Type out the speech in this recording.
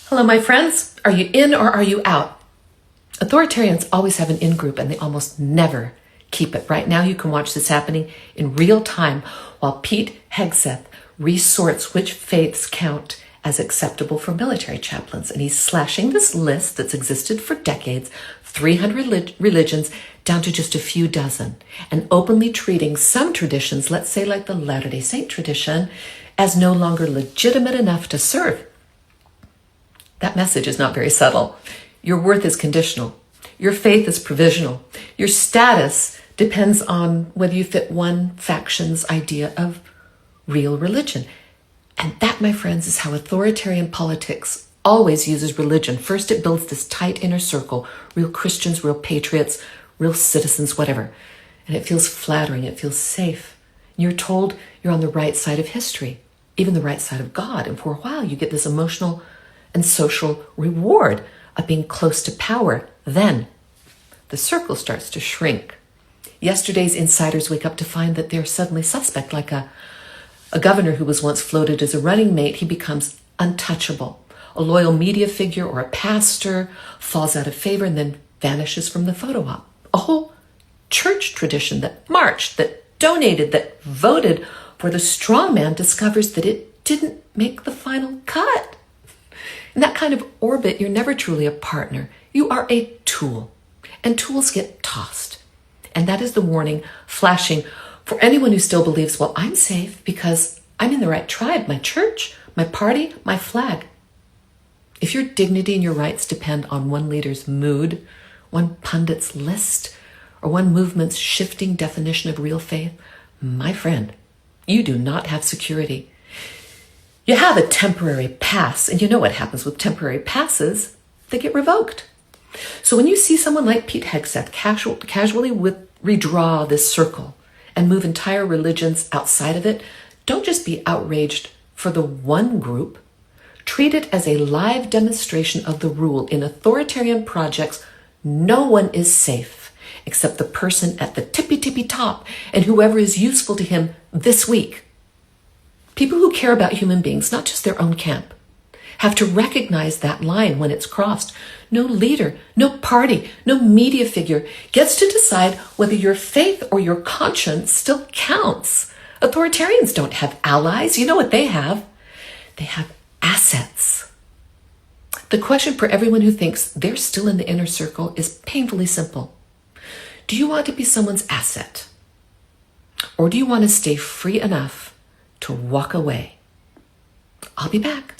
Hello, my friends. Are you in or are you out? Authoritarians always have an in-group and they almost never keep it. Right now, you can watch this happening in real time while Pete Hegseth resorts which faiths count as acceptable for military chaplains. And he's slashing this list that's existed for decades, 300 religions, down to just a few dozen, and openly treating some traditions, let's say like the Latter-day Saint tradition, as no longer legitimate enough to serve. That message is not very subtle. Your worth is conditional. Your faith is provisional. Your status depends on whether you fit one faction's idea of real religion. And that, my friends, is how authoritarian politics always uses religion. First, it builds this tight inner circle, real Christians, real patriots, real citizens, whatever. And it feels flattering. It feels safe. You're told you're on the right side of history, even the right side of God. And for a while, you get this emotional and social reward of being close to power. Then the circle starts to shrink. Yesterday's insiders wake up to find that they're suddenly suspect, like a governor who was once floated as a running mate. He becomes untouchable. A loyal media figure or a pastor falls out of favor and then vanishes from the photo op. A whole church tradition that marched, that donated, that voted for the strong man discovers that it didn't make the final cut. In that kind of orbit, you're never truly a partner. You are a tool, and tools get tossed. And that is the warning flashing for anyone who still believes, well, I'm safe because I'm in the right tribe, my church, my party, my flag. If your dignity and your rights depend on one leader's mood, one pundit's list, or one movement's shifting definition of real faith, my friend, you do not have security. You have a temporary pass, and you know what happens with temporary passes. They get revoked. So when you see someone like Pete Hegseth casually redraw this circle and move entire religions outside of it, don't just be outraged for the one group. Treat it as a live demonstration of the rule. In authoritarian projects, no one is safe except the person at the tippy top and whoever is useful to him this week. People who care about human beings, not just their own camp, have to recognize that line when it's crossed. No leader, no party, no media figure gets to decide whether your faith or your conscience still counts. Authoritarians don't have allies. You know what they have? They have assets. The question for everyone who thinks they're still in the inner circle is painfully simple. Do you want to be someone's asset? Or do you want to stay free enough to walk away? I'll be back.